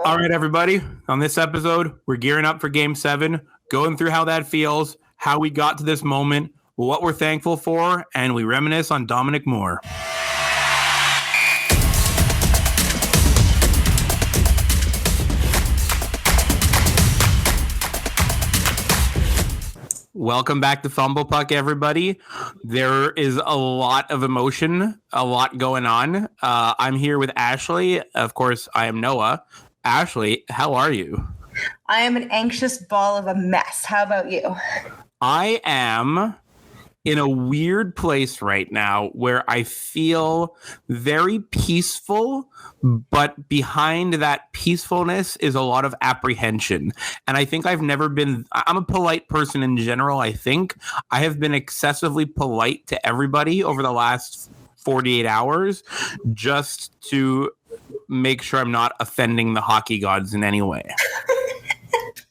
All right, everybody. On this episode, we're gearing up for Game 7, going through how that feels, how we got to this moment, what we're thankful for, and we reminisce on Dominic Moore. Welcome back to Fumble Puck, everybody. There is a lot of emotion, a lot going on. I'm here with Ashley. Of course, I am Noah. Ashley, how are you? I am an anxious ball of a mess. How about you? I am in a weird place right now where I feel very peaceful, but behind that peacefulness is a lot of apprehension. And I think I'm a polite person in general. I think I have been excessively polite to everybody over the last 48 hours just to make sure I'm not offending the hockey gods in any way.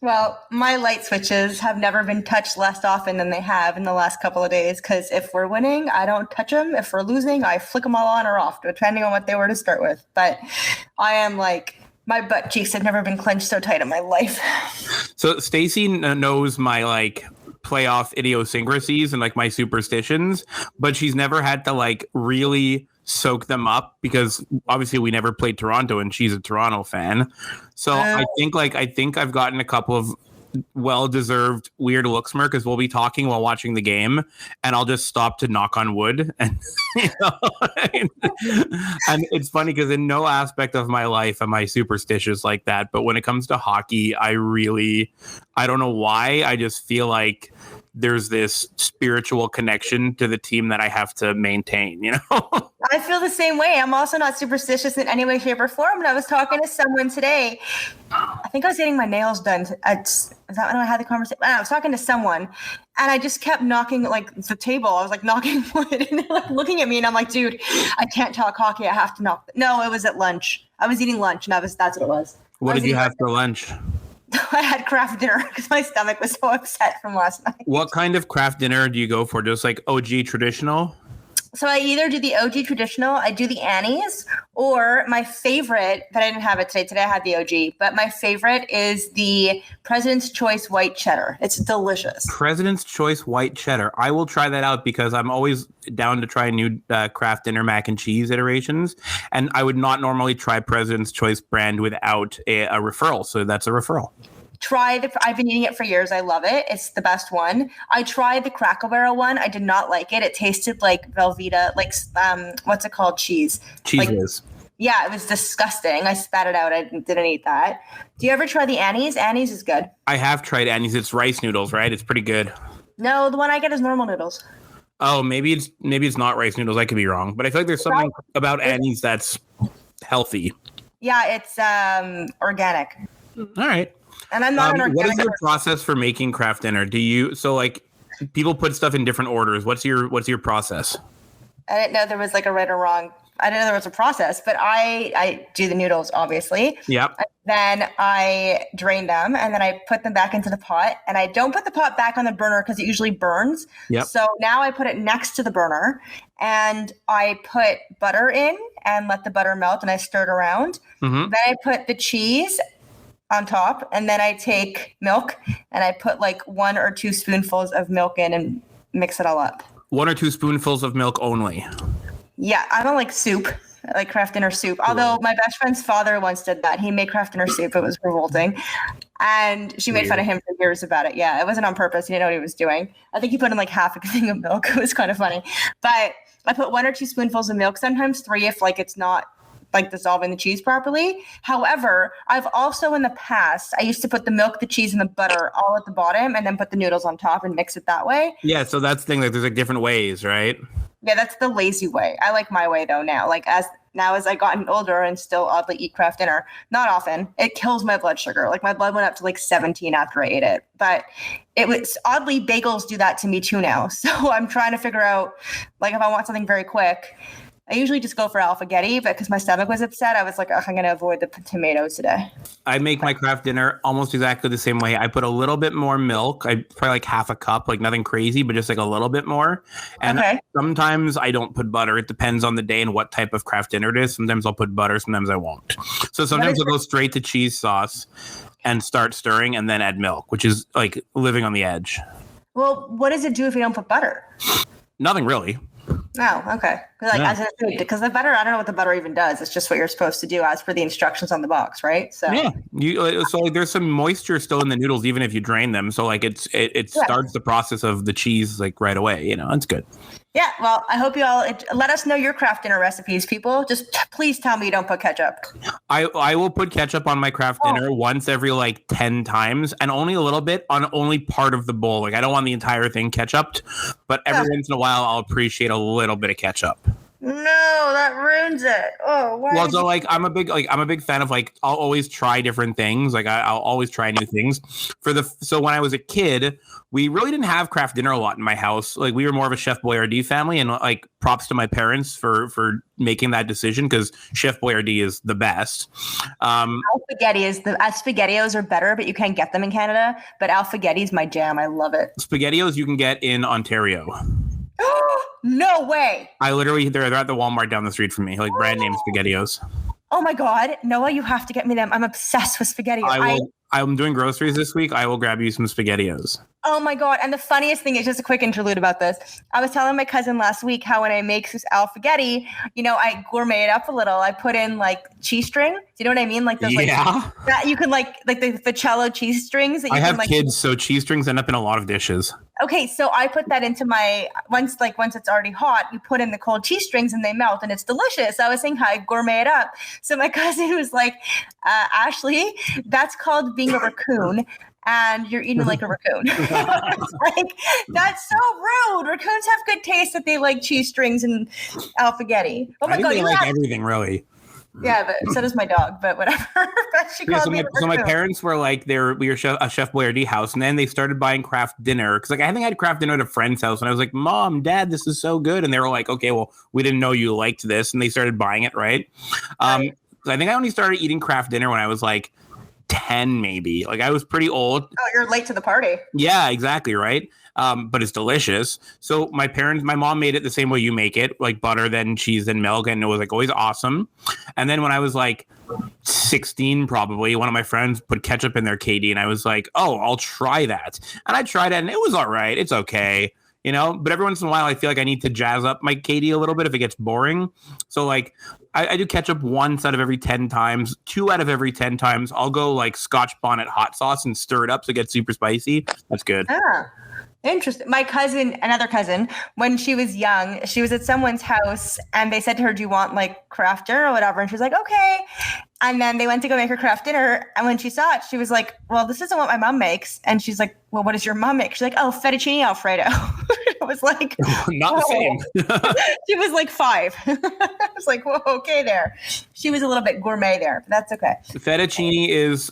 Well, my light switches have never been touched less often than they have in the last couple of days, because if we're winning, I don't touch them. If we're losing, I flick them all on or off, depending on what they were to start with. But I am like, my butt cheeks have never been clenched so tight in my life. So Stacy knows my playoff idiosyncrasies and my superstitions, but she's never had to really soak them up because obviously we never played Toronto and she's a Toronto fan. So I think I've gotten a couple of well-deserved weird looks from her because we'll be talking while watching the game and I'll just stop to knock on wood. And, and it's funny because in no aspect of my life am I superstitious like that. But when it comes to hockey, I don't know why. I just feel like there's this spiritual connection to the team that I have to maintain, I feel the same way. I'm also not superstitious in any way, shape, or form. And I was talking to someone today. I think I was getting my nails done. Is that when I had the conversation? I was talking to someone, and I just kept knocking the table. I was knocking wood, and they're looking at me, and I'm like, dude, I can't talk hockey. I have to knock. No, it was at lunch. I was eating lunch, and that's what it was. What did you have for lunch? I had craft dinner because my stomach was so upset from last night. What kind of craft dinner do you go for? Just OG traditional? So I either do the OG traditional, I do the Annie's, or my favorite, but I didn't have it today. Today I had the OG, but my favorite is the President's Choice White Cheddar. It's delicious. President's Choice White Cheddar. I will try that out because I'm always down to try new craft dinner mac and cheese iterations. And I would not normally try President's Choice brand without a referral. So that's a referral. I've been eating it for years. I love it. It's the best one. I tried the Cracker Barrel one. I did not like it. It tasted like Velveeta, what's it called? Cheese. Cheese whiz. Yeah, it was disgusting. I spat it out. I didn't eat that. Do you ever try the Annie's? Annie's is good. I have tried Annie's. It's rice noodles, right? It's pretty good. No, the one I get is normal noodles. Oh, maybe it's not rice noodles. I could be wrong. But I feel like there's something about Annie's that's healthy. Yeah, it's organic. All right. And I'm not an organic. What is your process for making craft dinner? People put stuff in different orders. What's your process? I didn't know there was a right or wrong. I didn't know there was a process, but I do the noodles, obviously. Yep. Then I drain them and then I put them back into the pot, and I don't put the pot back on the burner because it usually burns. Yep. So now I put it next to the burner and I put butter in and let the butter melt, and I stir it around. Mm-hmm. Then I put the cheese on top, and then I take milk and I put 1 or 2 spoonfuls of milk in and mix it all up. 1 or 2 spoonfuls of milk only. Yeah, I don't like soup. I like craft dinner soup. Although my best friend's father once did that. He made craft dinner soup. It was revolting. And she made fun of him for years about it. Yeah, it wasn't on purpose. He didn't know what he was doing. I think he put in half a thing of milk. It was kind of funny. But I put 1 or 2 spoonfuls of milk, sometimes 3 if it's not dissolving the cheese properly. However, I've also in the past, I used to put the milk, the cheese, and the butter all at the bottom and then put the noodles on top and mix it that way. Yeah, so that's the thing. There's different ways, right? Yeah, that's the lazy way. I like my way though now. As I gotten older and still oddly eat craft dinner, not often. It kills my blood sugar. My blood went up to 17 after I ate it. But it was oddly, bagels do that to me too now. So I'm trying to figure out if I want something very quick. I usually just go for alphagetti, but because my stomach was upset, I was like, I'm going to avoid the tomatoes today. I make my Kraft dinner almost exactly the same way. I put a little bit more milk. I probably like half a cup, like nothing crazy, but just like a little bit more. And sometimes I don't put butter. It depends on the day and what type of Kraft dinner it is. Sometimes I'll put butter, sometimes I won't. So sometimes I'll go straight to cheese sauce and start stirring and then add milk, which is like living on the edge. Well, what does it do if you don't put butter? Nothing really. Oh, okay. Because the butter, I don't know what the butter even does. It's just what you're supposed to do as per the instructions on the box, right? So like there's some moisture still in the noodles, even if you drain them. So like it starts the process of the cheese like right away. You know, it's good. Yeah, well, I hope you all let us know your Kraft dinner recipes, people. Just please tell me you don't put ketchup. I will put ketchup on my Kraft dinner once every like 10 times and only a little bit on only part of the bowl. Like I don't want the entire thing ketchuped, but every once in a while I'll appreciate a little bit of ketchup. No, that ruins it. Oh, why? Well, so like I'm a big fan of like I'll always try different things. Like I'll always try new things. So when I was a kid, we really didn't have Kraft dinner a lot in my house. Like we were more of a Chef Boyardee family, and like props to my parents for making that decision because Chef Boyardee is the best. Spaghettios are better, but you can't get them in Canada. But Alphagetti is my jam. I love it. Spaghettios you can get in Ontario. No way. They're at the Walmart down the street from me, like brand name SpaghettiOs. Oh my God. Noah, you have to get me them. I'm obsessed with SpaghettiOs. I'm doing groceries this week. I will grab you some SpaghettiOs. Oh my God. And the funniest thing is just a quick interlude about this. I was telling my cousin last week how when I make this alphagetti, I gourmet it up a little. I put in like cheese string. Do you know what I mean? Like those that you can like the Vicello cheese strings. That you I have can, kids, so cheese strings end up in a lot of dishes. Okay, so I put that into my once it's already hot, you put in the cold cheese strings and they melt and it's delicious. I was saying how I gourmet it up. So my cousin was like, Ashley, that's called being a raccoon. And you're eating like a raccoon. Like, that's so rude. Raccoons have good taste that they like cheese strings and alphagetti. Oh my God, they like everything really. Yeah, but so does my dog. But whatever. So my parents were like, we were a Chef Boyardee house, and then they started buying Kraft dinner because like I think I had Kraft dinner at a friend's house, and I was like, Mom, Dad, this is so good, and they were like, okay, well, we didn't know you liked this, and they started buying it, right? I think I only started eating Kraft dinner when I was like 10, maybe. Like I was pretty old. Oh, you're late to the party. Yeah, exactly, right. But it's delicious. So my mom made it the same way you make it, like butter, then cheese, then milk, and it was like always awesome. And then when I was like 16, probably, one of my friends put ketchup in their KD, and I was like, oh, I'll try that. And I tried it, and it was all right. It's okay, But every once in a while, I feel like I need to jazz up my KD a little bit if it gets boring. So like, I do ketchup once out of every 10 times, 2 out of every 10 times. I'll go like Scotch bonnet hot sauce and stir it up so it gets super spicy. That's good. Interesting. My cousin, another cousin, when she was young, she was at someone's house and they said to her, do you want like Kraft dinner or whatever? And she was like, okay. And then they went to go make her Kraft dinner. And when she saw it, she was like, well, this isn't what my mom makes. And she's like, well, what does your mom make? She's like, oh, fettuccine Alfredo. It was like, not the same. She was like 5. I was like, whoa, okay there. She was a little bit gourmet there, but that's okay. Fettuccine is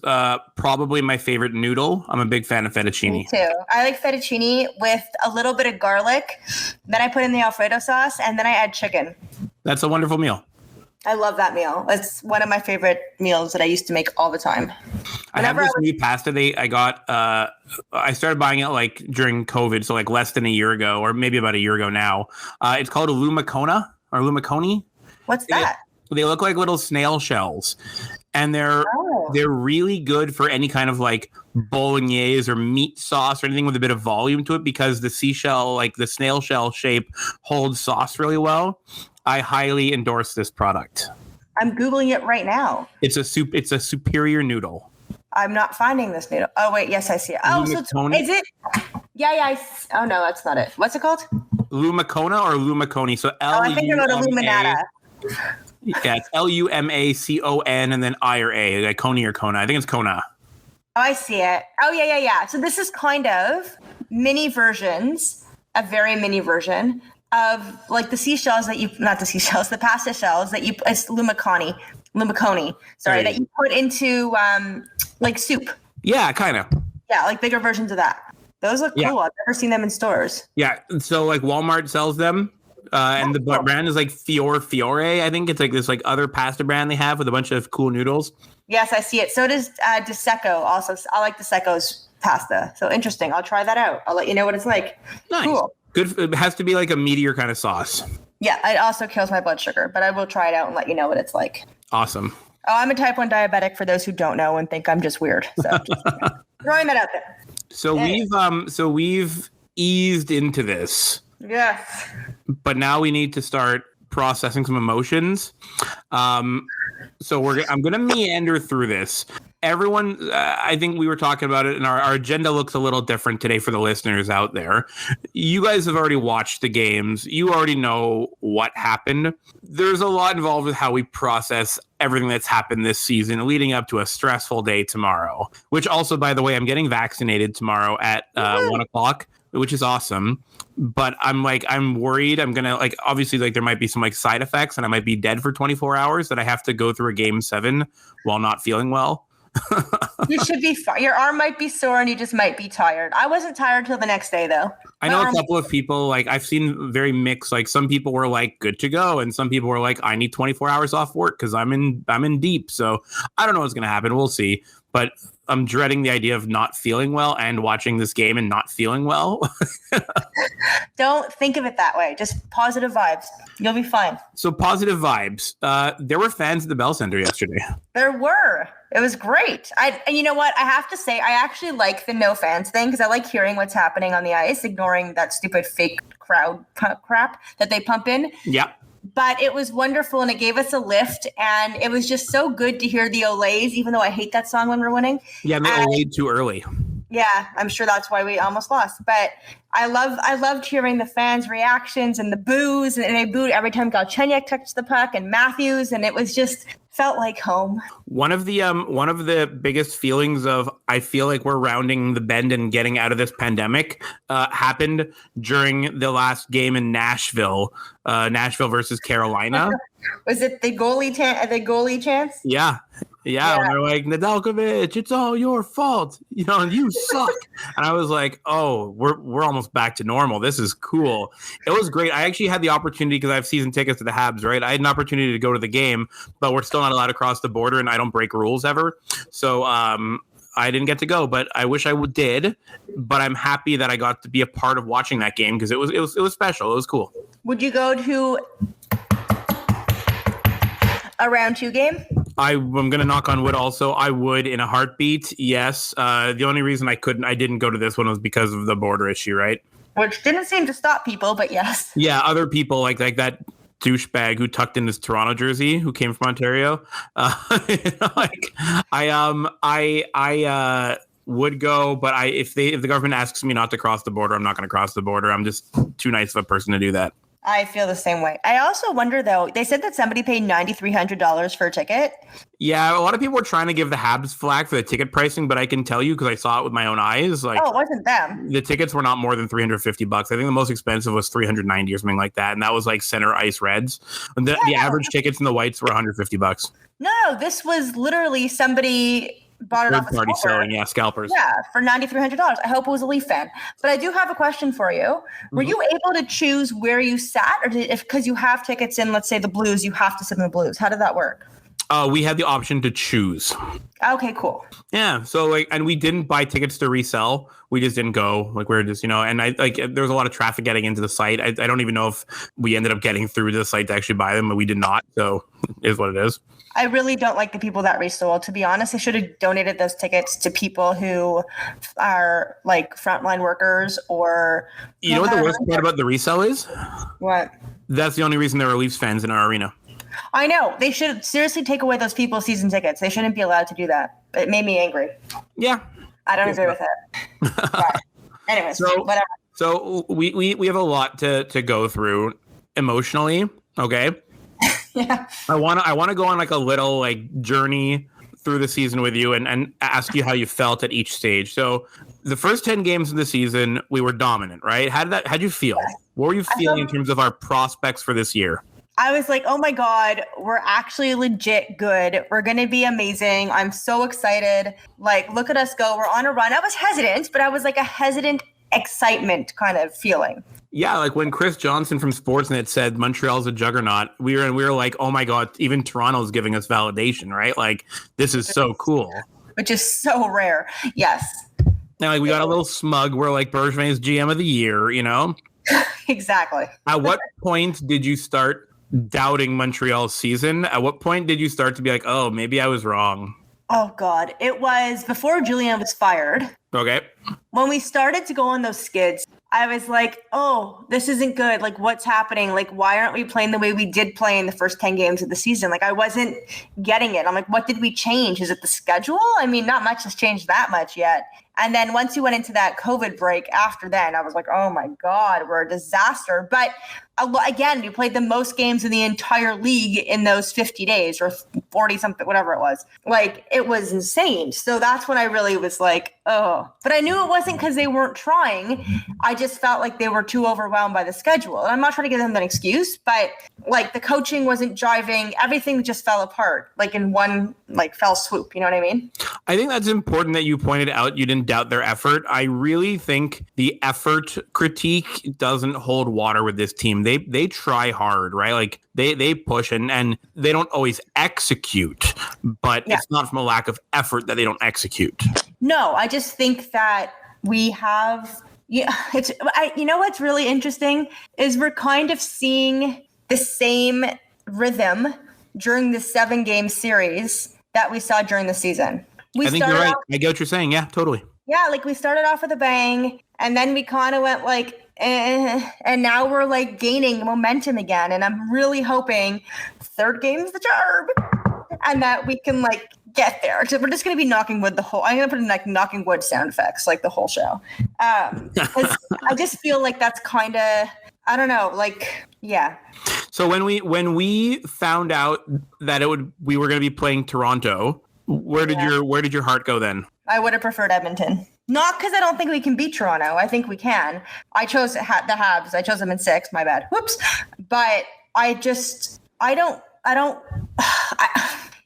probably my favorite noodle. I'm a big fan of fettuccine. Me too. I like fettuccine with a little bit of garlic. Then I put in the Alfredo sauce and then I add chicken. That's a wonderful meal. I love that meal. It's one of my favorite meals that I used to make all the time. I have this new pasta I got. I started buying it like during COVID, so like less than a year ago, or maybe about a year ago now. It's called a lumacona or lumaconi. What's that? They look like little snail shells, and they're really good for any kind of like bolognese or meat sauce or anything with a bit of volume to it because the seashell, like the snail shell shape, holds sauce really well. I highly endorse this product. I'm Googling it right now. It's a superior noodle. I'm not finding this noodle. Oh, wait. Yes, I see it. Oh, so is it? Yeah. Oh, no, that's not it. What's it called? Lumacona or lumaconi. So I think about Illuminata. Yeah, it's Lumacon and then I or A, like Coney or Kona. I think it's Kona. Oh, I see it. Oh, yeah. So this is kind of mini versions, a very mini version of like the seashells that the pasta shells that it's lumaconi, sorry, that you put into like soup. Yeah, kind of. Yeah, like bigger versions of that. Those look cool. I've never seen them in stores. Yeah, so like Walmart sells them. And the brand is like Fiore. I think it's like this like other pasta brand they have with a bunch of cool noodles. Yes, I see it. So does Disecco also. I like Disecco's pasta. So interesting. I'll try that out. I'll let you know what it's like. Nice. Cool. Good. It has to be like a meatier kind of sauce. Yeah, it also kills my blood sugar, but I will try it out and let you know what it's like. Awesome. Oh, I'm a type 1 diabetic for those who don't know and think I'm just weird. So just throwing that out there. So we've eased into this. Yes. But now we need to start processing some emotions. So I'm going to meander through this. Everyone, I think we were talking about it, and our agenda looks a little different today for the listeners out there. You guys have already watched the games. You already know what happened. There's a lot involved with how we process everything that's happened this season leading up to a stressful day tomorrow, which also, by the way, I'm getting vaccinated tomorrow at 1 o'clock, which is awesome. But I'm worried. I'm going to obviously there might be some side effects and I might be dead for 24 hours that I have to go through a game 7 while not feeling well. You should be fine. Your arm might be sore and you just might be tired. I wasn't tired till the next day though. I know a couple of people I've seen very mixed. Some people were good to go, and some people were I need 24 hours off work because I'm in deep. So I don't know what's going to happen. We'll see. But I'm dreading the idea of not feeling well and watching this game and not feeling well. Don't think of it that way. Just positive vibes. You'll be fine. So positive vibes. There were fans at the Bell Center yesterday. There were. It was great. And you know what? I have to say, I actually like the no fans thing because I like hearing what's happening on the ice, ignoring that stupid fake crowd crap that they pump in. Yeah. But it was wonderful and it gave us a lift, and it was just so good to hear the Olays, even though I hate that song when we're winning. Yeah, they Olayed too early. Yeah, I'm sure that's why we almost lost. But I loved hearing the fans' reactions and the boos, and they booed every time Galchenyuk touched the puck and Matthews, and it was just felt like home. One of the biggest feelings of I feel like we're rounding the bend and getting out of this pandemic happened during the last game in Nashville versus Carolina. Was it the goalie chance? Yeah. Yeah, when they're like, Nedeljkovic, it's all your fault. You suck. And I was like, oh, we're almost back to normal. This is cool. It was great. I actually had the opportunity because I have season tickets to the Habs, right? I had an opportunity to go to the game, but we're still not allowed to cross the border, and I don't break rules ever. So I didn't get to go, but I wish I did. But I'm happy that I got to be a part of watching that game because it was special. It was cool. Would you go to a round 2 game? I'm going to knock on wood also. I would in a heartbeat. Yes. The only reason I didn't go to this one was because of the border issue, right? Which didn't seem to stop people, but yes. Yeah. Other people like that douchebag who tucked in his Toronto jersey who came from Ontario. I would go, but if the government asks me not to cross the border, I'm not going to cross the border. I'm just too nice of a person to do that. I feel the same way. I also wonder, though, they said that somebody paid $9,300 for a ticket. Yeah, a lot of people were trying to give the Habs flack for the ticket pricing, but I can tell you because I saw it with my own eyes. It wasn't them. The tickets were not more than $350. I think the most expensive was $390 or something like that, and that was center ice reds. And the average tickets in the whites were $150. No, this was literally somebody bought it off a third-party selling, scalpers. Yeah, for $9,300. I hope it was a Leaf fan. But I do have a question for you. Were you able to choose where you sat, or because you have tickets in, let's say, the Blues, you have to sit in the Blues? How did that work? We had the option to choose. Okay, cool. Yeah, so and we didn't buy tickets to resell. We just didn't go. We were just, and there was a lot of traffic getting into the site. I don't even know if we ended up getting through to the site to actually buy them, but we did not. So it is what it is. I really don't like the people that resold. To be honest, they should have donated those tickets to people who are frontline workers or. You know what the worst part about the resell is? What? That's the only reason there are Leafs fans in our arena. I know. They should seriously take away those people's season tickets. They shouldn't be allowed to do that. It made me angry. Yeah. I don't agree with it. But anyways, whatever. So we have a lot to go through emotionally. Okay. Yeah. I want to go on a little journey through the season with you and ask you how you felt at each stage. So the first 10 games of the season, we were dominant, right? How'd you feel? What were you feeling in terms of our prospects for this year? I was like, oh my God, we're actually legit good. We're going to be amazing. I'm so excited. Look at us go. We're on a run. I was hesitant, but I was a hesitant excitement kind of feeling. Yeah, like when Chris Johnson from Sportsnet said Montreal's a juggernaut, we were like, oh my God, even Toronto's giving us validation, right? Like, this is so cool. Which is so rare. Yes. Now, like, we got a little smug. We're like, Bergevin is GM of the year, you know? Exactly. At what point did you start doubting Montreal's season? At what point did you start to be like, oh, maybe I was wrong? Oh, God. It was before Julian was fired. Okay. When we started to go on those skids, I was like, oh, this isn't good. Like, what's happening? Like, why aren't we playing the way we did play in the first 10 games of the season? Like, I wasn't getting it. I'm like, what did we change? Is it the schedule? I mean, not much has changed that much yet. And then once we went into that COVID break after then, I was like, oh my God, we're a disaster. But again, we played the most games in the entire league in those 50 days or 40 something, whatever it was. Like, it was insane. So that's when I really was like, oh. But I knew it wasn't because they weren't trying. I just felt like they were too overwhelmed by the schedule. And I'm not trying to give them an excuse, but like the coaching wasn't jiving. Everything just fell apart, like in one like fell swoop. You know what I mean? I think that's important that you pointed out you didn't doubt their effort. I really think the effort critique doesn't hold water with this team. They try hard, right? Like they push and they don't always execute, but it's not from a lack of effort that they don't execute. No, I just think that we have, you know what's really interesting is we're kind of seeing the same rhythm during the 7-game series that we saw during the season. I think you're right. I get what you're saying. Yeah, totally. Yeah, like we started off with a bang and then we kind of went like, and now we're like gaining momentum again. And I'm really hoping third game's the charm and that we can like get there. So we're just going to be knocking wood I'm going to put in like knocking wood sound effects, like the whole show. I just feel like that's kind of, I don't know, like, yeah. So when we found out that we were going to be playing Toronto, where did your heart go then? I would have preferred Edmonton. Not because I don't think we can beat Toronto. I think we can. I chose the Habs. I chose them in 6. My bad. Whoops. But I don't.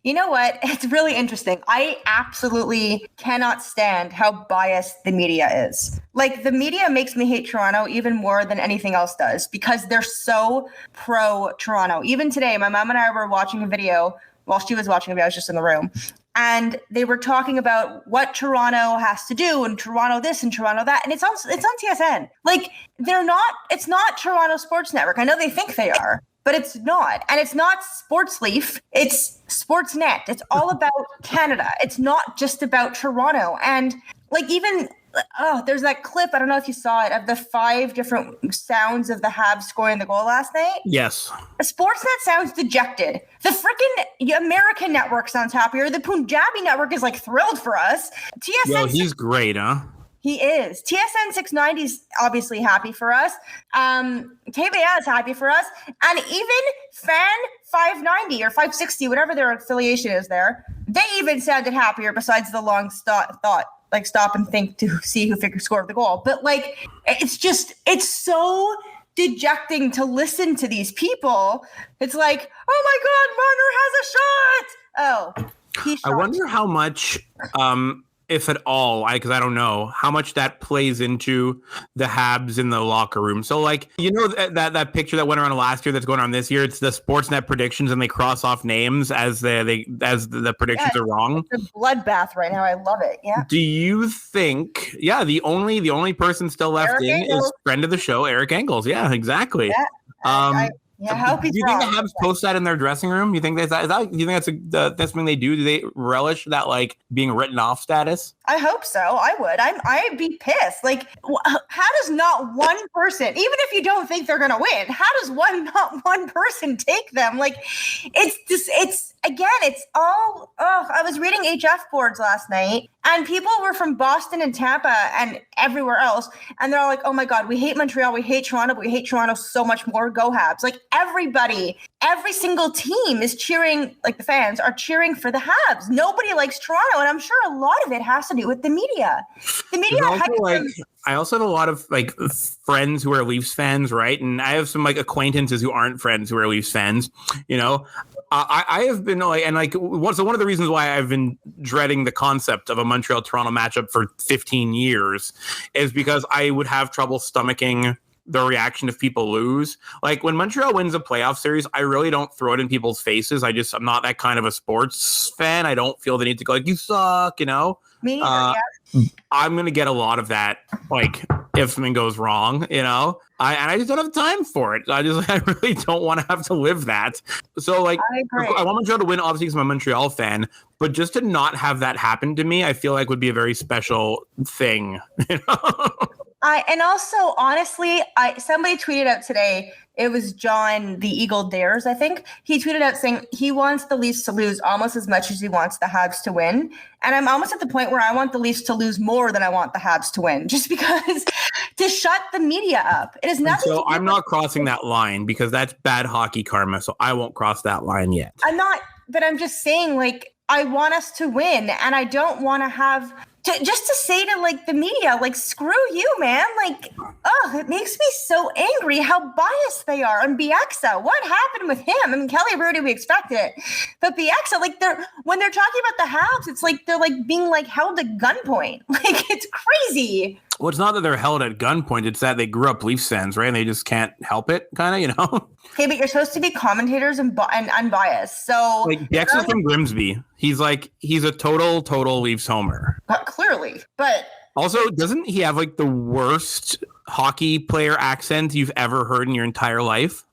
You know what? It's really interesting. I absolutely cannot stand how biased the media is. Like, the media makes me hate Toronto even more than anything else does because they're so pro-Toronto. Even today, my mom and I were watching a video. While she was watching a video, I was just in the room. And they were talking about what Toronto has to do and Toronto this and Toronto that. And it's on TSN. Like, it's not Toronto Sports Network. I know they think they are, but it's not. And it's not Sportsleaf. It's Sportsnet. It's all about Canada. It's not just about Toronto. And like, even there's that clip, I don't know if you saw it, of the 5 different sounds of the Habs scoring the goal last night. Yes. Sportsnet sounds dejected. The freaking American network sounds happier. The Punjabi network is like thrilled for us. TSN. Yo, he's great, huh? He is. TSN 690 is obviously happy for us. TVA is happy for us. And even Fan 590 or 560, whatever their affiliation is there, they even sounded happier besides the long thought. Like, stop and think to see who scored the goal. But like, it's so dejecting to listen to these people. It's like, oh my God, Marner has a shot. Oh, he shot. I wonder how much, if at all, because I don't know how much that plays into the Habs in the locker room. So, like, you know, that picture that went around last year that's going on this year, it's the Sportsnet predictions and they cross off names as the predictions are wrong. It's a bloodbath right now. I love it. Yeah. Do you think? Yeah, the only person still left is friend of the show, Eric Engels. Yeah, exactly. Yeah. Yeah, I hope he's do you think the Habs post that in their dressing room? You think that's something they do? Do they relish that, like, being written off status? I hope so. I would. I'd be pissed. Like, how does not one person, even if you don't think they're gonna win, how does not one person take them? Like, it's all. I was reading HF boards last night, and people were from Boston and Tampa and everywhere else, and they're all like, "Oh my God, we hate Montreal, we hate Toronto, but we hate Toronto so much more. Go Habs!" Like, everybody, every single team is cheering. Like, the fans are cheering for the Habs. Nobody likes Toronto, and I'm sure a lot of it has to do with the media. The media. I also have a lot of like friends who are Leafs fans, right? And I have some like acquaintances who aren't friends who are Leafs fans. You know, I have been like, and like, so one of the reasons why I've been dreading the concept of a Montreal-Toronto matchup for 15 years is because I would have trouble stomaching the reaction if people lose. Like when Montreal wins a playoff series, I really don't throw it in people's faces. I'm not that kind of a sports fan. I don't feel the need to go like, you suck, you know? Me neither, yeah. I'm going to get a lot of that, like, if something goes wrong, you know? I just don't have time for it. I really don't want to have to live that. So, like, I want Montreal to win, obviously, because I'm a Montreal fan, but just to not have that happen to me, I feel like would be a very special thing, you know? And also, honestly, somebody tweeted out today, it was John, the Eagle Dares, I think. He tweeted out saying he wants the Leafs to lose almost as much as he wants the Habs to win. And I'm almost at the point where I want the Leafs to lose more than I want the Habs to win, just because to shut the media up. It is nothing. So I'm not crossing that line because that's bad hockey karma. So I won't cross that line yet. I'm not, but I'm just saying, like, I want us to win, and I don't want to have just to say to like the media, like, screw you, man. Like, it makes me so angry how biased they are. And Bieksa, what happened with him? I mean, Kelly Rudy, we expect it, but Bieksa, like, when they're talking about the Habs, it's like they're like being like held at gunpoint. Like, it's crazy. Well, it's not that they're held at gunpoint. It's that they grew up Leafs fans, right? And they just can't help it, kind of, you know? Okay, but you're supposed to be commentators and unbiased. So, like, Bieksa from Grimsby, he's a total Leafs homer. Clearly, but also, doesn't he have like the worst hockey player accent you've ever heard in your entire life?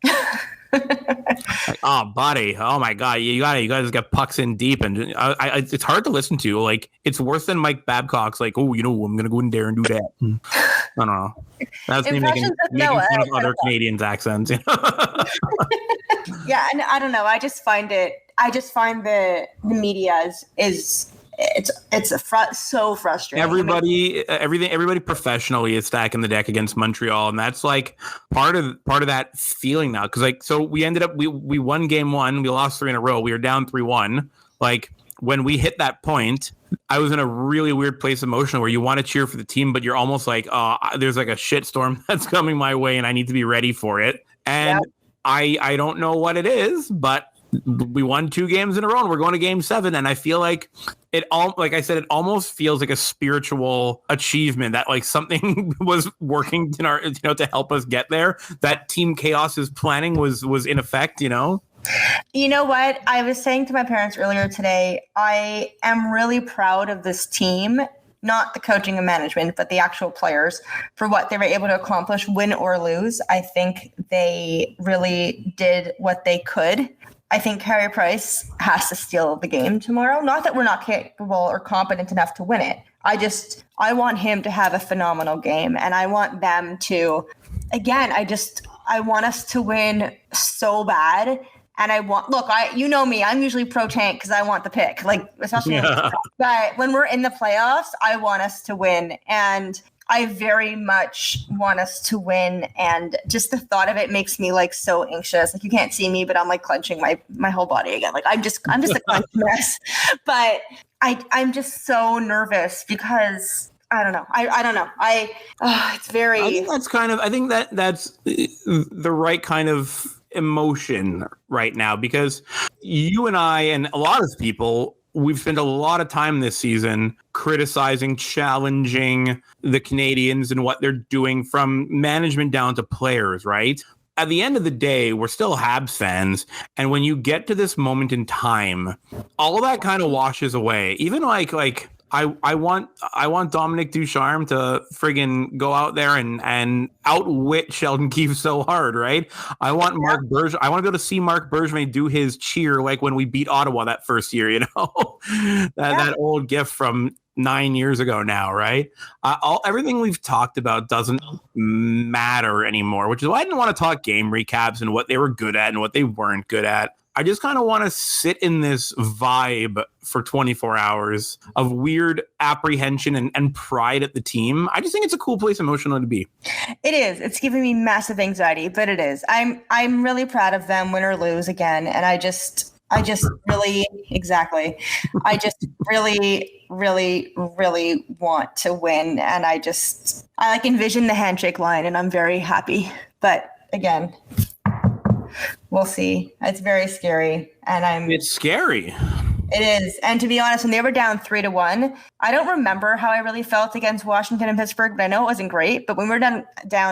Like, oh, buddy, oh my god, you guys get pucks in deep, and it's hard to listen to. Like, it's worse than Mike Babcock's. Like, oh, you know, I'm gonna go in there and do that. I don't know. That's me making fun of other Canadians' accents. You know? Yeah, and I don't know. I just find the media is so frustrating. Everybody professionally is stacking the deck against Montreal, and that's like part of that feeling now. Because like, so we ended up we won game one, we lost 3 in a row, we were down 3-1. Like, when we hit that point, I was in a really weird place emotionally where you want to cheer for the team, but you're almost like, there's like a shitstorm that's coming my way, and I need to be ready for it. And I don't know what it is, but we won 2 games in a row and we're going to game 7. And I feel like it almost feels like a spiritual achievement that like something was working in our, to help us get there. That Team Chaos's planning was in effect, you know? You know what? I was saying to my parents earlier today, I am really proud of this team, not the coaching and management, but the actual players for what they were able to accomplish, win or lose. I think they really did what they could. I think Carey Price has to steal the game tomorrow. Not that we're not capable or competent enough to win it. I want him to have a phenomenal game, and I want them to, again, I want us to win so bad. And you know me, I'm usually pro tank because I want the pick, like, especially but when we're in the playoffs, I want us to win. And I very much want us to win, and just the thought of it makes me like so anxious. Like, you can't see me, but I'm like clenching my whole body again. Like, I'm just a clenched mess. But I'm just so nervous because I don't know. I don't know. It's very. I think that's the right kind of emotion right now, because you and I and a lot of people, we've spent a lot of time this season criticizing, challenging the Canadians and what they're doing, from management down to players, right? At the end of the day, we're still Habs fans. And when you get to this moment in time, all that kind of washes away. Even like I want Dominic Ducharme to friggin' go out there and outwit Sheldon Keefe so hard, right? I want I want to be able to see Marc Bergevin do his cheer like when we beat Ottawa that first year, you know? that old gif from 9 years ago now, right? Everything we've talked about doesn't matter anymore, which is why I didn't want to talk game recaps and what they were good at and what they weren't good at. I just kind of want to sit in this vibe for 24 hours of weird apprehension and pride at the team. I just think it's a cool place emotionally to be. It is. It's giving me massive anxiety, but it is. I'm really proud of them, win or lose again. And I just really, exactly. I just really, really, really want to win. And I like envision the handshake line, and I'm very happy. But again, We'll see. It's very scary. And It's scary. It is. And to be honest, when they were down 3-1, I don't remember how I really felt against Washington and Pittsburgh, but I know it wasn't great. But when we were down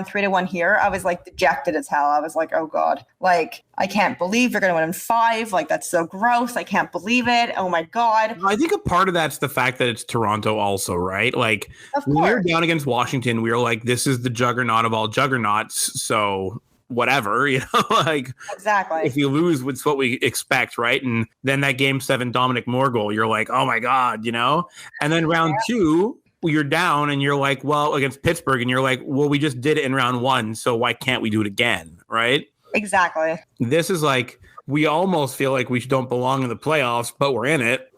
3-1 here, I was like dejected as hell. I was like, oh God, like, I can't believe they're going to win in 5. Like, that's so gross. I can't believe it. Oh my God. I think a part of that's the fact that it's Toronto also, right? Like, when we were down against Washington, we were like, this is the juggernaut of all juggernauts. So whatever, like exactly. If you lose, it's what we expect, right? And then that Game 7 Dominic Moore goal, you're like, oh my God, And then round 2, you're down and you're like, well, against Pittsburgh, and you're like, well, we just did it in round 1, so why can't we do it again, right? Exactly. This is like, we almost feel like we don't belong in the playoffs, but we're in it,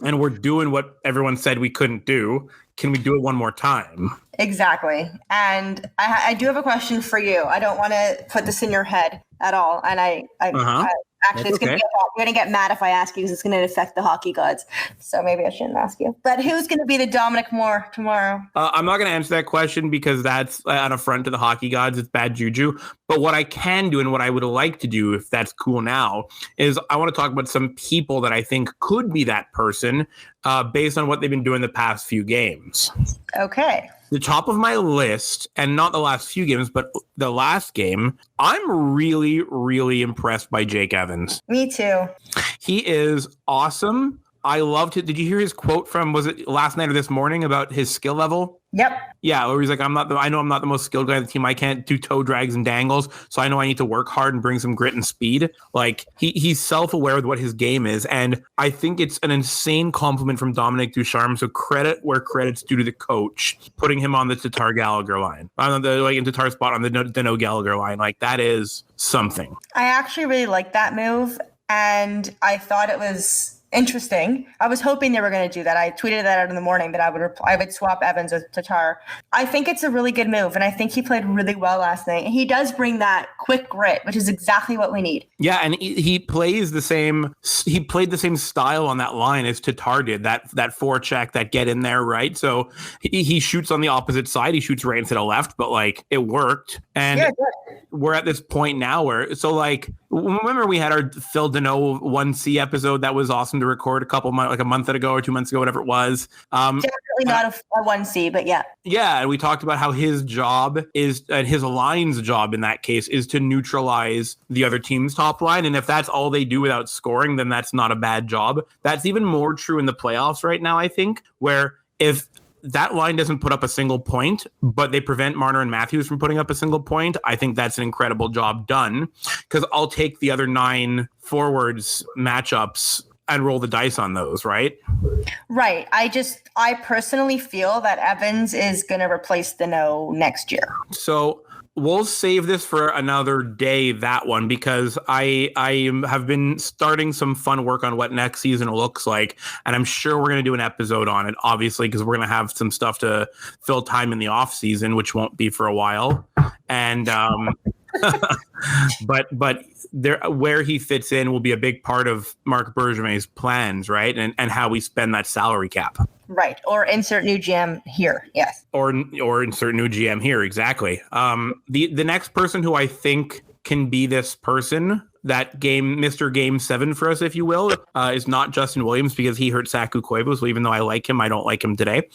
and we're doing what everyone said we couldn't do. Can we do it one more time? Exactly. And I do have a question for you. I don't want to put this in your head at all. And I actually, it's you're going to get mad if I ask you because it's going to affect the hockey gods. So maybe I shouldn't ask you. But who's going to be the Dominic Moore tomorrow? I'm not going to answer that question because that's an affront to the hockey gods. It's bad juju. But what I can do and what I would like to do, if that's cool now, is I want to talk about some people that I think could be that person based on what they've been doing the past few games. Okay. The top of my list, and not the last few games, but the last game, I'm really, really impressed by Jake Evans. Me too. He is awesome. I loved it. Did you hear his quote from, was it last night or this morning, about his skill level? Yep. Yeah, where he's like, I know I'm not the most skilled guy on the team. I can't do toe drags and dangles, so I know I need to work hard and bring some grit and speed. Like, he's self-aware with what his game is, and I think it's an insane compliment from Dominic Ducharme. So credit where credit's due to the coach, putting him on the Tatar Gallagher line, on the in Tatar's spot on the no Gallagher line. Like, that is something. I actually really liked that move, and I thought it was interesting. I was hoping they were going to do that. I tweeted that out in the morning that I would swap Evans with Tatar. I think it's a really good move, and I think he played really well last night. And he does bring that quick grit, which is exactly what we need. Yeah, and he plays the same. He played the same style on that line as Tatar did. That forecheck, that get in there, right? So he shoots on the opposite side. He shoots right into the left, but like it worked. And we're at this point now where remember we had our Phil Deneau 1C episode that was awesome to record a month ago or 2 months ago, whatever it was. Definitely not a 1C, but yeah. Yeah, and we talked about how his job is, and his line's job in that case, is to neutralize the other team's top line. And if that's all they do without scoring, then that's not a bad job. That's even more true in the playoffs right now, I think, where if that line doesn't put up a single point, but they prevent Marner and Matthews from putting up a single point, I think that's an incredible job done, because I'll take the other 9 forwards matchups and roll the dice on those, right? Right. I personally feel that Evans is going to replace Deneau next year. So we'll save this for another day, that one, because I have been starting some fun work on what next season looks like, and I'm sure we're going to do an episode on it, obviously, because we're going to have some stuff to fill time in the off season, which won't be for a while. And but there, where he fits in will be a big part of Marc Bergevin's plans, right? And how we spend that salary cap. Right. Or insert new GM here. Yes. Or insert new GM here. Exactly. The next person who I think can be this person, that Mr. Game 7 for us, if you will, is not Justin Williams, because he hurt Saku Koivu. So even though I like him, I don't like him today.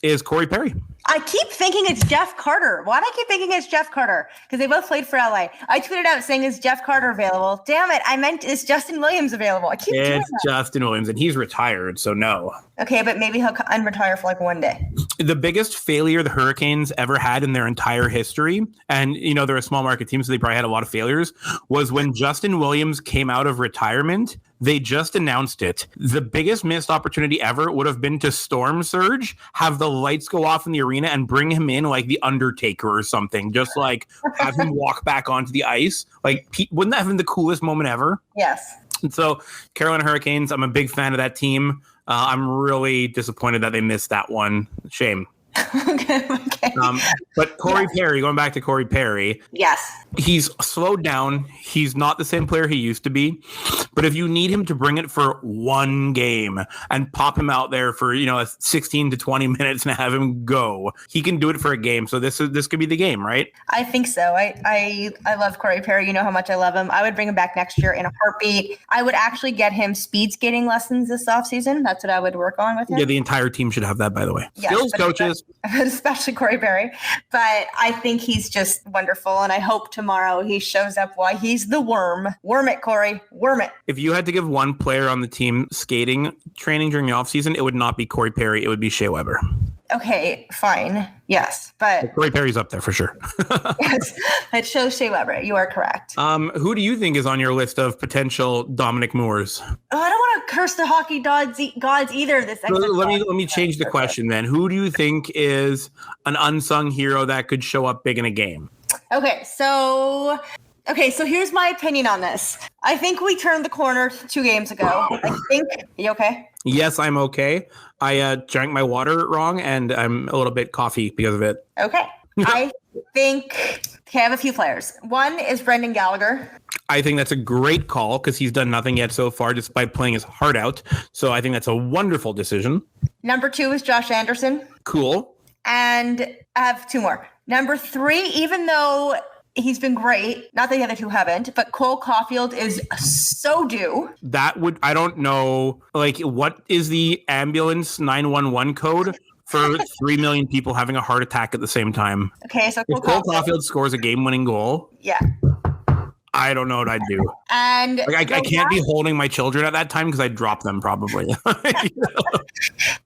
Is Corey Perry. I keep thinking it's Jeff Carter. Why do I keep thinking it's Jeff Carter? Because they both played for LA. I tweeted out saying, is Jeff Carter available? Damn it. I meant, is Justin Williams available? I keep doing that. It's Justin Williams, and he's retired, so no. Okay, but maybe he'll unretire for like one day. The biggest failure the Hurricanes ever had in their entire history, and they're a small market team, so they probably had a lot of failures, was when Justin Williams came out of retirement. They just announced it. The biggest missed opportunity ever would have been to storm surge, have the lights go off in the arena, and bring him in like the Undertaker or something. Just like have him walk back onto the ice. Like, wouldn't that have been the coolest moment ever? Yes. And so, Carolina Hurricanes, I'm a big fan of that team. I'm really disappointed that they missed that one. Shame. Okay. But Corey Perry, going back to Corey Perry. Yes. He's slowed down. He's not the same player he used to be. But if you need him to bring it for one game and pop him out there for, 16 to 20 minutes and have him go, he can do it for a game. So this could be the game, right? I think so. I love Corey Perry. You know how much I love him. I would bring him back next year in a heartbeat. I would actually get him speed skating lessons this offseason. That's what I would work on with him. Yeah, the entire team should have that, by the way. Yes, skills coaches. Especially Corey Perry. But I think he's just wonderful. And I hope tomorrow he shows up why he's the worm. Worm it, Corey. Worm it. If you had to give one player on the team skating training during the offseason, it would not be Corey Perry. It would be Shea Weber. Okay, fine. Yes, but Corey Perry's up there for sure. Yes, it shows Shea Weber. You are correct. Who do you think is on your list of potential Dominic Moores? Oh, I don't want to curse the hockey gods either. Let me change the question then. Who do you think is an unsung hero that could show up big in a game? Okay, so here's my opinion on this. I think we turned the corner 2 games ago. You okay? Yes, I'm okay. I drank my water wrong, and I'm a little bit coffee because of it. Okay. I have a few players. One is Brendan Gallagher. I think that's a great call because he's done nothing yet so far despite playing his heart out. So I think that's a wonderful decision. Number 2 is Josh Anderson. Cool. And I have 2 more. Number 3, even though he's been great, not that the other 2 haven't, but Cole Caulfield is so due. I don't know, what is the ambulance 911 code for 3 million people having a heart attack at the same time? Okay, so if Cole Caulfield scores a game-winning goal, yeah, I don't know what I'd do. And I can't be holding my children at that time because I'd drop them probably.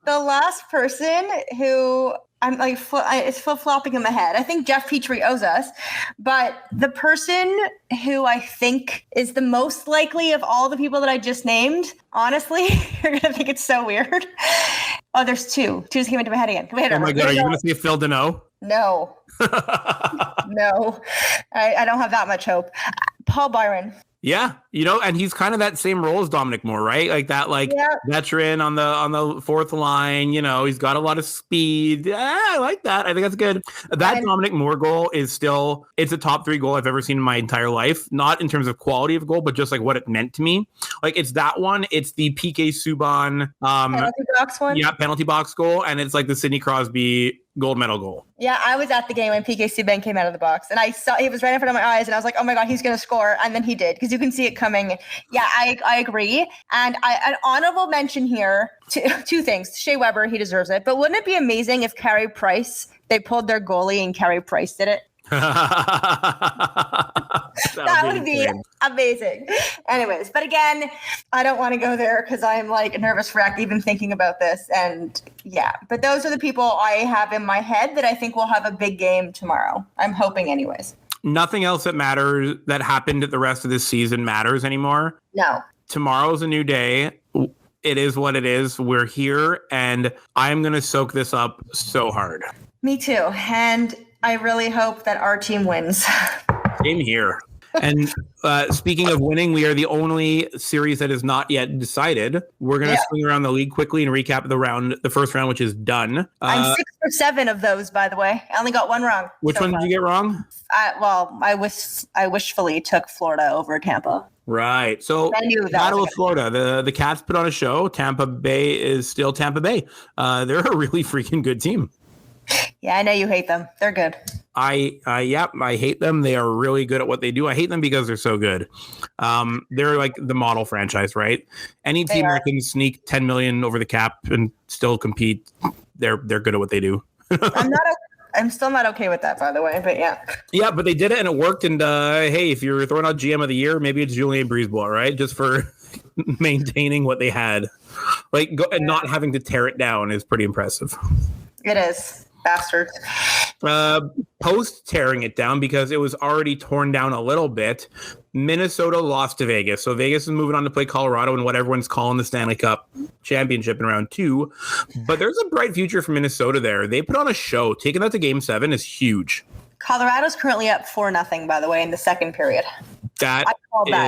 The last person who I'm it's flip-flopping in my head. I think Jeff Petrie owes us, but the person who I think is the most likely of all the people that I just named, honestly, you're going to think it's so weird. Oh, there's 2. 2 just came into my head again. Oh my God, are you going to say Phil Deneau? No. No. I don't have that much hope. Paul Byron. Yeah, and he's kind of that same role as Dominic Moore, right? Veteran on the fourth line. He's got a lot of speed. Yeah, I like that. I think that's good. That Dominic Moore goal it's a top 3 goal I've ever seen in my entire life. Not in terms of quality of goal, but just what it meant to me. It's that one. It's the PK Subban penalty box one. Yeah, penalty box goal, and it's the Sidney Crosby gold medal goal. Yeah, I was at the game when PK Subban came out of the box, and I saw he was right in front of my eyes, and I was like, "Oh my God, he's going to score!" And then he did, because you can see it coming. Yeah, I agree. And an honorable mention here to 2 things: Shea Weber, he deserves it. But wouldn't it be amazing if Carey Price, they pulled their goalie and Carey Price did it? That would be amazing. Anyways, but again, I don't want to go there because I'm a nervous wreck even thinking about this. And yeah, but those are the people I have in my head that I think will have a big game tomorrow. I'm hoping anyways. Nothing else that matters that happened at the rest of this season matters anymore. No. Tomorrow's a new day. It is what it is. We're here, and I'm going to soak this up so hard. Me too. And I really hope that our team wins. Same here. And speaking of winning, we are the only series that is not yet decided. We're going to swing around the league quickly and recap the first round, which is done. I'm 6 or 7 of those, by the way. I only got 1 wrong. Which one did you get wrong? I wishfully took Florida over Tampa. Right. So Battle of Florida, the Cats put on a show. Tampa Bay is still Tampa Bay. They're a really freaking good team. Yeah, I know you hate them. They're good. I hate them. They are really good at what they do. I hate them because they're so good. They're like the model franchise, right? Any team that can sneak 10 million over the cap and still compete, they're good at what they do. I'm still not okay with that, by the way, but yeah. Yeah, but they did it and it worked. And hey, if you're throwing out GM of the year, maybe it's Julien Brisebois, right? Just for maintaining what they had. And not having to tear it down is pretty impressive. It is. Bastards. Post tearing it down, because it was already torn down a little bit, Minnesota lost to Vegas. So Vegas is moving on to play Colorado in what everyone's calling the Stanley Cup Championship in round 2. But there's a bright future for Minnesota there. They put on a show. Taking that to Game 7 is huge. Colorado's currently up 4-0, by the way, in the second period. That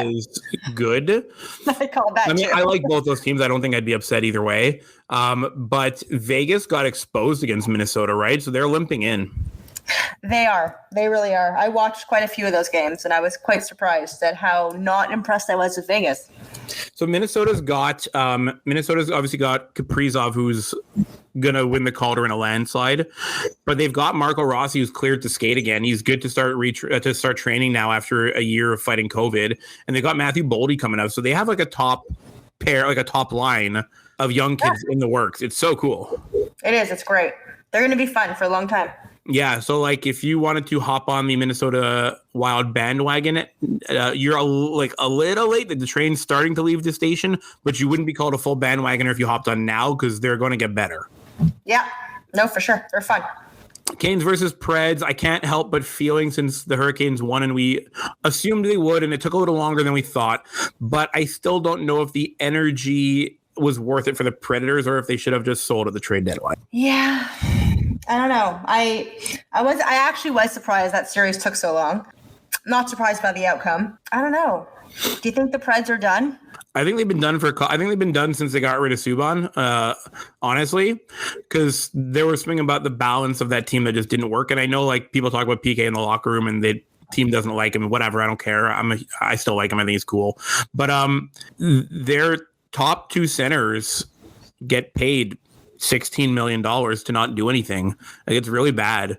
is good. I called that. I mean, too. I like both those teams. I don't think I'd be upset either way. But Vegas got exposed against Minnesota, right? So they're limping in. They are. They really are. I watched quite a few of those games, and I was quite surprised at how not impressed I was with Vegas. So Minnesota's obviously got Kaprizov, who's gonna win the Calder in a landslide, but they've got Marco Rossi, who's cleared to skate again. He's good to start training now after a year of fighting COVID, and they got Matthew Boldy coming up. So they have like a top pair, like a top line of young kids in the works. It's so cool. It is. It's great. They're going to be fun for a long time. Yeah, so like if you wanted to hop on the Minnesota Wild bandwagon, you're a little late. The train's starting to leave the station, but you wouldn't be called a full bandwagoner if you hopped on now because they're going to get better. Yeah, no, for sure. They're fun. Canes versus Preds. I can't help but feeling since the Hurricanes won and we assumed they would, and it took a little longer than we thought, but I still don't know if the energy was worth it for the Predators or if they should have just sold at the trade deadline. Yeah. I don't know. I actually was surprised that series took so long. Not surprised by the outcome. I don't know. Do you think the Preds are done? I think they've been done since they got rid of Subban, honestly, because there was something about the balance of that team that just didn't work. And I know like people talk about PK in the locker room and the team doesn't like him. Whatever, I don't care. I still like him. I think he's cool. But their top two centers get paid $16 million to not do anything. Like, it's really bad.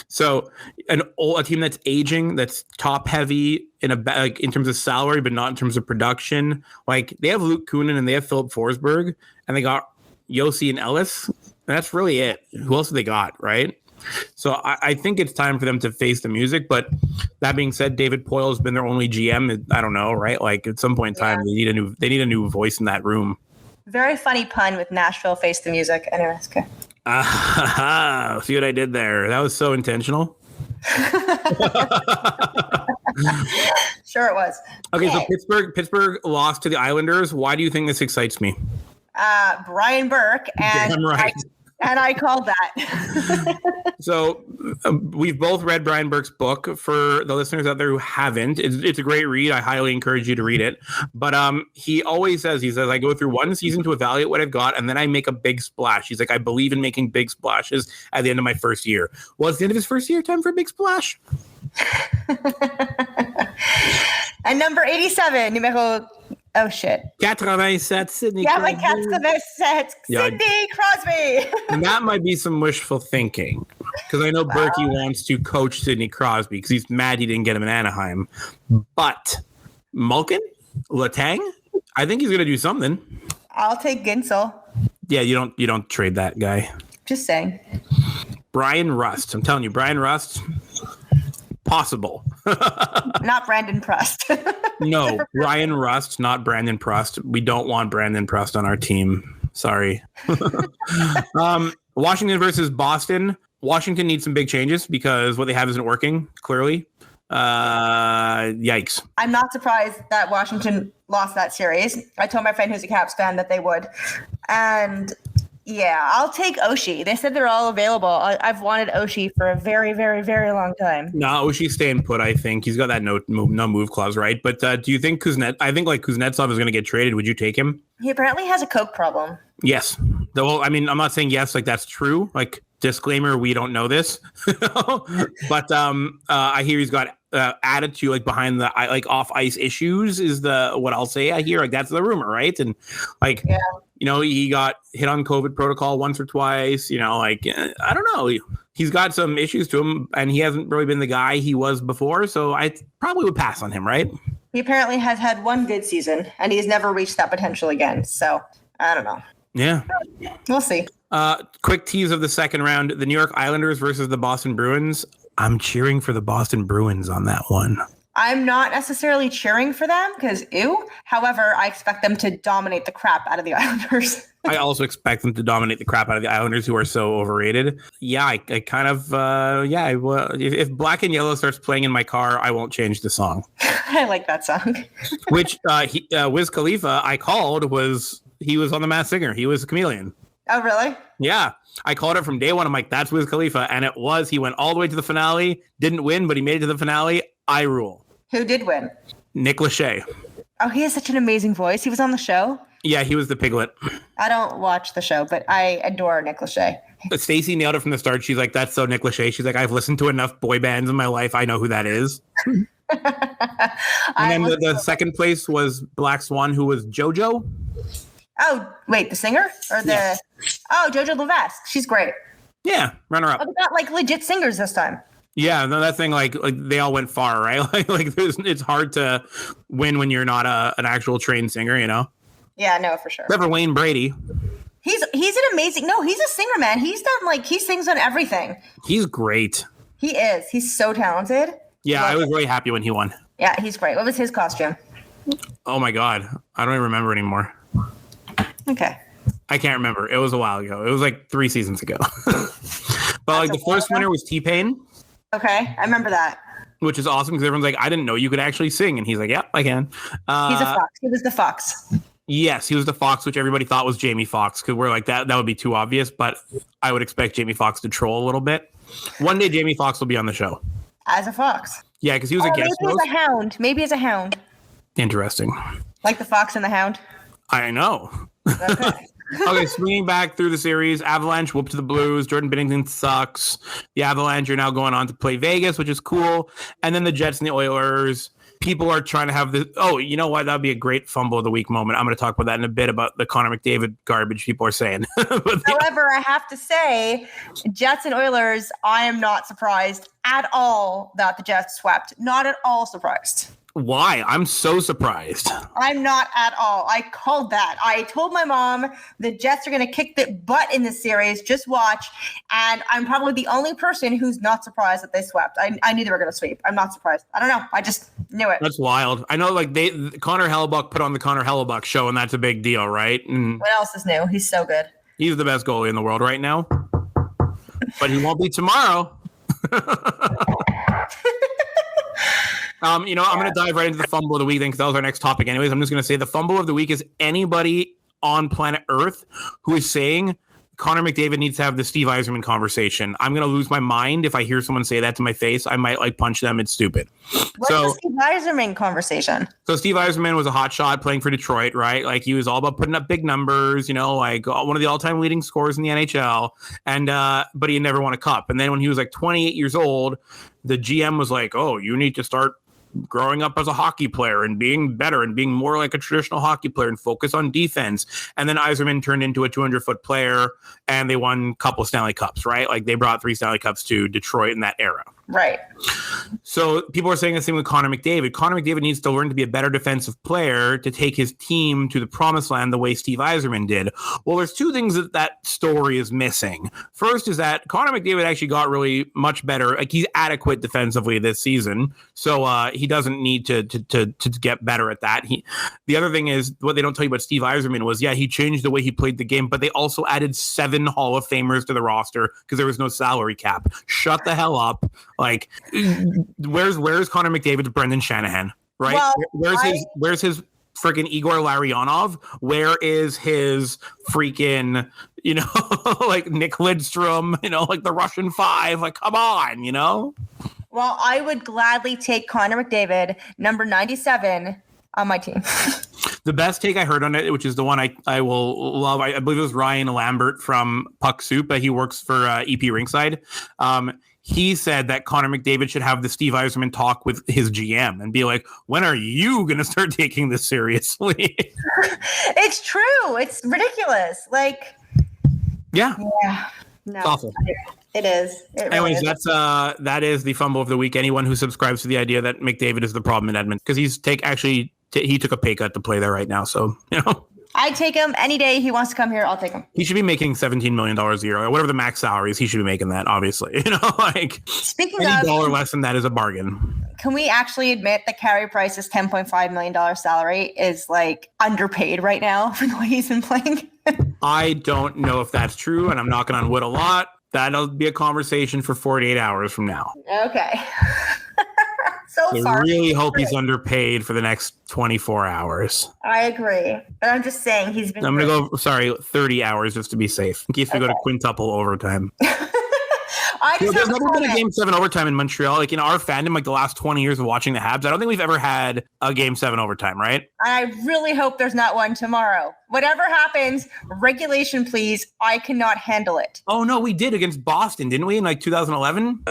So a team that's aging, that's top heavy in terms of salary, but not in terms of production. Like they have Luke Kunin and they have Philip Forsberg and they got Yossi and Ellis. And that's really it. Who else have they got, right? So I think it's time for them to face the music. But that being said, David Poyle has been their only GM. I don't know, right? Like at some point in time, they need a new voice in that room. Very funny pun with Nashville Face the Music. Anyways, okay. See what I did there? That was so intentional. Sure it was. Okay, so Pittsburgh lost to the Islanders. Why do you think this excites me? Brian Burke and Damn right. I called that. So we've both read Brian Burke's book. For the listeners out there who haven't, it's a great read. I highly encourage you to read it. But he always says, I go through one season to evaluate what I've got, and then I make a big splash. He's like, I believe in making big splashes at the end of my first year. Well, it's the end of his first year. Time for a big splash. And number 87, numéro... Oh, shit. 87, Sidney Yeah, Crosby. like 87, Sidney Crosby. And that might be some wishful thinking, because I know Berkey wants to coach Sidney Crosby because he's mad he didn't get him in Anaheim. But Malkin, Letang, I think he's going to do something. I'll take Ginsel. Yeah, you don't trade that guy. Just saying. Brian Rust. I'm telling you, Brian Rust, possible. Not Brandon Prust. No, Brian Rust, not Brandon Prust. We don't want Brandon Prust on our team. Sorry. Washington versus Boston. Washington needs some big changes because what they have isn't working, clearly. Yikes. I'm not surprised that Washington lost that series. I told my friend who's a Caps fan that they would. And yeah, I'll take Oshie. They said they're all available. I've wanted Oshie for a very, very, very long time. No, Oshie's staying put, I think. He's got that no move clause, right? But do you think Kuznetsov is going to get traded? Would you take him? He apparently has a coke problem. Yes. Well, I mean, I'm not saying yes, like that's true. Like, disclaimer, we don't know this. But I hear he's got attitude, like behind the like off ice issues is what I'll say. I hear like that's the rumor, right? And like, yeah. You know, he got hit on COVID protocol once or twice. You know, like I don't know. He's got some issues to him, and he hasn't really been the guy he was before. So I probably would pass on him, right? He apparently has had one good season, and he's never reached that potential again. So I don't know. Yeah, we'll see. Quick tease of the second round: the New York Islanders versus the Boston Bruins. I'm cheering for the Boston Bruins on that one. I'm not necessarily cheering for them because, ew. However, I expect them to dominate the crap out of the Islanders. I also expect them to dominate the crap out of the Islanders, who are so overrated. Yeah, I kind of, if Black and Yellow starts playing in my car, I won't change the song. I like that song. Which Wiz Khalifa, I called, he was on The Masked Singer. He was a chameleon. Oh, really? Yeah. I called it from day one. I'm like, that's Wiz Khalifa. And it was. He went all the way to the finale, didn't win, but he made it to the finale. I rule. Who did win? Nick Lachey. Oh, he has such an amazing voice. He was on the show. Yeah, he was the piglet. I don't watch the show, but I adore Nick Lachey. Stacey nailed it from the start. She's like, that's so Nick Lachey. She's like, I've listened to enough boy bands in my life. I know who that is. And then the second place was Black Swan, who was JoJo. Oh, wait, the singer? Or the... Yeah. Oh, JoJo Levesque. She's great. Yeah, runner up. Oh, we got like legit singers this time. Yeah, no, that thing, like they all went far, right? It's hard to win when you're not an actual trained singer, you know? Yeah, no, for sure. Except for Wayne Brady. He's an amazing... No, he's a singer, man. He's done, he sings on everything. He's great. He is. He's so talented. Yeah, I was really happy when he won. Yeah, he's great. What was his costume? Oh, my God. I don't even remember anymore. Okay. I can't remember. It was a while ago. It was like 3 seasons ago. But the first winner was T-Pain. Okay, I remember that. Which is awesome because everyone's like, I didn't know you could actually sing. And he's like, yeah, I can. He's a fox. He was the fox. Yes, he was the fox, which everybody thought was Jamie Foxx because we're like, that would be too obvious. But I would expect Jamie Foxx to troll a little bit. One day, Jamie Foxx will be on the show. As a fox. Yeah, because he was a guest host. Maybe as a hound. Maybe as a hound. Interesting. Like the fox and the hound? I know. Okay. Okay, swinging back through the series, Avalanche whooped to the Blues. Jordan Binnington sucks. The Avalanche are now going on to play Vegas, which is cool. And then the Jets and the Oilers. People are trying to have this. Oh, you know what? That'd be a great fumble of the week moment. I'm going to talk about that in a bit about the Connor McDavid garbage people are saying. However, I have to say, Jets and Oilers, I am not surprised at all that the Jets swept. Not at all surprised. Why? I'm so surprised. I'm not at all. I called that. I told my mom the Jets are going to kick the butt in this series. Just watch. And I'm probably the only person who's not surprised that they swept. I knew they were going to sweep. I'm not surprised. I don't know. I just knew it. That's wild. I know Connor Hellebuck put on the Connor Hellebuck show, and that's a big deal, right? And what else is new? He's so good. He's the best goalie in the world right now. But he won't be tomorrow. I'm going to dive right into the fumble of the week then because that was our next topic anyways. I'm just going to say the fumble of the week is anybody on planet Earth who is saying Connor McDavid needs to have the Steve Yzerman conversation. I'm going to lose my mind if I hear someone say that to my face. I might punch them. It's stupid. What's the Steve Yzerman conversation? So Steve Yzerman was a hot shot playing for Detroit, right? Like he was all about putting up big numbers, like one of the all-time leading scorers in the NHL. And but he never won a cup. And then when he was like 28 years old, the GM was like, "Oh, you need to start growing up as a hockey player and being better and being more like a traditional hockey player and focus on defense." And then Yzerman turned into a 200-foot player and they won a couple Stanley Cups, right? Like they brought 3 Stanley Cups to Detroit in that era. Right. So people are saying the same with Connor McDavid. Connor McDavid needs to learn to be a better defensive player to take his team to the promised land the way Steve Yzerman did. Well, there's 2 things that story is missing. First is that Connor McDavid actually got really much better. Like he's adequate defensively this season. So he doesn't need to get better at that. The other thing is what they don't tell you about Steve Yzerman was, he changed the way he played the game, but they also added 7 Hall of Famers to the roster because there was no salary cap. Shut the hell up. Like, where's Connor McDavid's Brendan Shanahan, right? Well, where's his freaking Igor Larionov? Where is his freaking, like Nick Lidstrom, like the Russian 5? Like, come on, Well, I would gladly take Connor McDavid, number 97, on my team. The best take I heard on it, which is the one I will love, I believe it was Ryan Lambert from Puck Soup, but he works for EP Rinkside. He said that Connor McDavid should have the Steve Yzerman talk with his GM and be like, when are you going to start taking this seriously? It's true. It's ridiculous. Like, yeah. No, it's awful. It is. It really Anyways, is. that is the fumble of the week. Anyone who subscribes to the idea that McDavid is the problem in Edmonton, because he took a pay cut to play there right now. So, I'd take him any day he wants to come here. I'll take him. He should be making $17 million a year or whatever the max salary is. He should be making that, obviously. Speaking any of, dollar less than that is a bargain. Can we actually admit that Carey Price's $10.5 million salary is like underpaid right now for the way he's been playing? I don't know if that's true, and I'm knocking on wood a lot. That'll be a conversation for 48 hours from now. Okay. So I far. really hope he's underpaid for the next 24 hours. I agree. But I'm just saying he's been. I'm going to go, 30 hours just to be safe, in case we go to quintuple overtime. There's never been a Game 7 overtime in Montreal. Like in our fandom, like the last 20 years of watching the Habs, I don't think we've ever had a Game 7 overtime, right? I really hope there's not one tomorrow. Whatever happens, regulation, please. I cannot handle it. Oh, no, we did against Boston, didn't we, in like 2011?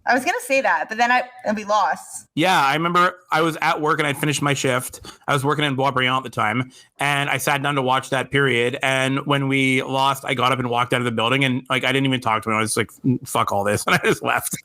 I was going to say that, but then we lost. Yeah, I remember I was at work and I'd finished my shift. I was working in Boisbriand at the time, and I sat down to watch that period. And when we lost, I got up and walked out of the building, and like I didn't even talk to him. I was like, "Fuck all this," and I just left.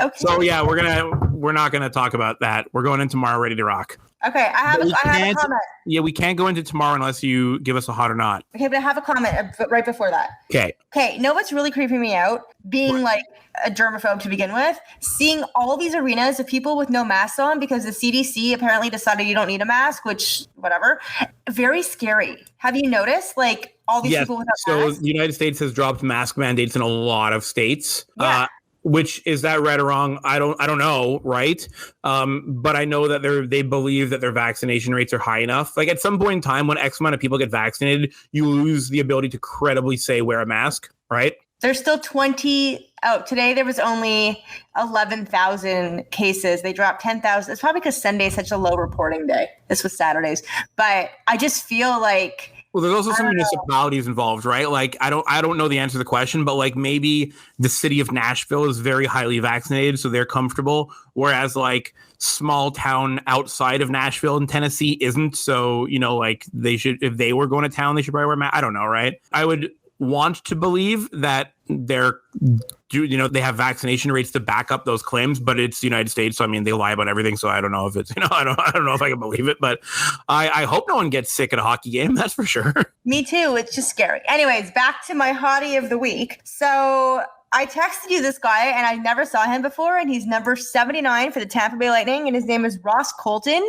Okay. So yeah, we're not gonna talk about that. We're going in tomorrow, ready to rock. Okay, I have a comment. Yeah, we can't go into tomorrow unless you give us a hot or not. Okay, but I have a comment right before that. Okay. Okay, know what's really creeping me out? Being like a germaphobe to begin with, seeing all these arenas of people with no masks on because the CDC apparently decided you don't need a mask, which, whatever. Very scary. Have you noticed? Like, all these people without masks? So the United States has dropped mask mandates in a lot of states. Yeah. Which is that right or wrong? I don't know, right? But I know that they believe that their vaccination rates are high enough. Like at some point in time, when X amount of people get vaccinated, you lose the ability to credibly say wear a mask, right? There's still 20 out. Today there was only 11,000 cases. They dropped 10,000. It's probably because Sunday is such a low reporting day. This was Saturdays, but I just feel like. Well, there's also some municipalities involved, right? Like I don't know the answer to the question, but like maybe the city of Nashville is very highly vaccinated, so they're comfortable, whereas like small town outside of Nashville in Tennessee isn't. So, like they should, if they were going to town, they should probably wear masks. I don't know, right? I would want to believe that they have vaccination rates to back up those claims, but it's the United States. So, I mean, they lie about everything. So I don't know if it's, I don't know if I can believe it, but I hope no one gets sick at a hockey game. That's for sure. Me too. It's just scary. Anyways, back to my hottie of the week. So I texted you this guy and I never saw him before, and he's number 79 for the Tampa Bay Lightning, and his name is Ross Colton,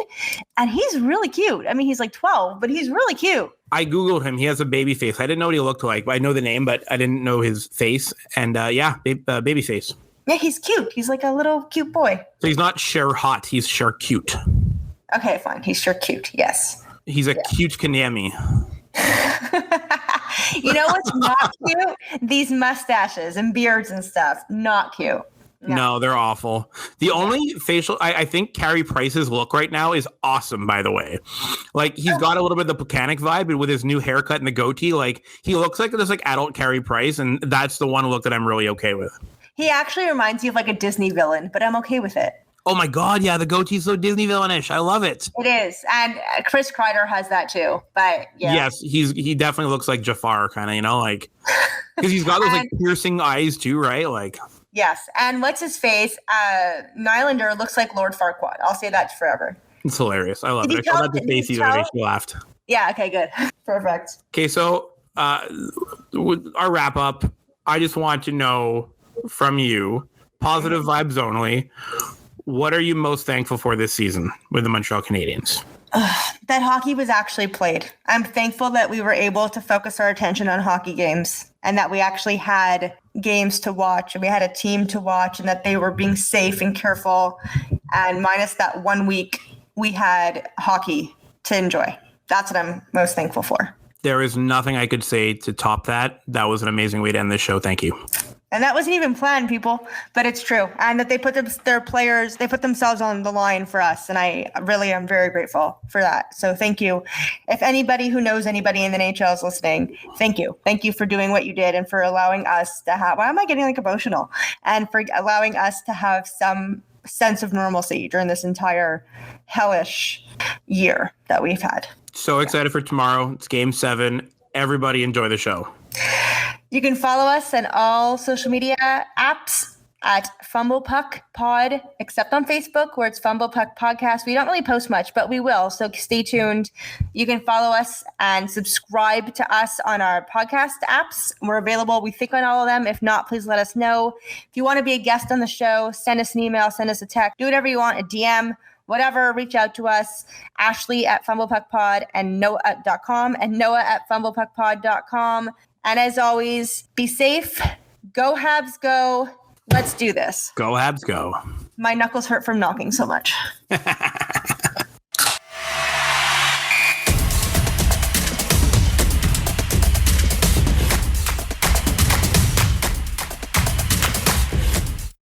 and he's really cute. I mean, he's like 12, but he's really cute. I Googled him. He has a baby face. I didn't know what he looked like, but I know the name, but I didn't know his face. And baby face. Yeah, he's cute. He's like a little cute boy. So he's not sure hot. He's sure cute. Okay, fine. He's sure cute. Yes. He's a cute Kanami. You know what's not cute? These mustaches and beards and stuff. Not cute. No, they're awful. The only facial, I think Carey Price's look right now is awesome, by the way. Like, he's got a little bit of the Pecanic vibe, but with his new haircut and the goatee, like, he looks like this, like, adult Carey Price, and that's the one look that I'm really okay with. He actually reminds you of, like, a Disney villain, but I'm okay with it. Oh, my God, yeah, the goatee's so Disney villainish. I love it. It is, and Chris Kreider has that, too, but, yeah. Yes, he definitely looks like Jafar, kind of, like, because he's got those, like, piercing eyes, too, right? Like... Yes, and what's his face? Nylander looks like Lord Farquaad. I'll say that forever. It's hilarious. I love it. I told that to Stacey the other day. She laughed. Yeah, okay, good. Perfect. Okay, so our wrap up, I just want to know from you, positive vibes only, what are you most thankful for this season with the Montreal Canadiens? That hockey was actually played. I'm thankful that we were able to focus our attention on hockey games and that we actually had games to watch and we had a team to watch and that they were being safe and careful. And minus that 1 week, we had hockey to enjoy. That's what I'm most thankful for. There is nothing I could say to top that. That was an amazing way to end this show. Thank you. And that wasn't even planned, people, but it's true. And that they put their players, they put themselves on the line for us. And I really am very grateful for that. So thank you. If anybody who knows anybody in the NHL is listening, thank you. Thank you for doing what you did and for allowing us to have, why am I getting like emotional? And for allowing us to have some sense of normalcy during this entire hellish year that we've had. So excited for tomorrow. It's Game 7. Everybody enjoy the show. You can follow us on all social media apps at Fumble Puck Pod, except on Facebook where it's Fumble Puck Podcast. We don't really post much, but we will. So stay tuned. You can follow us and subscribe to us on our podcast apps. We're available, we think, on all of them. If not, please let us know. If you want to be a guest on the show, send us an email, send us a text, do whatever you want, a DM, whatever, reach out to us. Ashley at FumblePuckPod and Noah.com and Noah at FumblePuckPod.com. And as always, be safe. Go Habs, go. Let's do this. Go Habs, go. My knuckles hurt from knocking so much.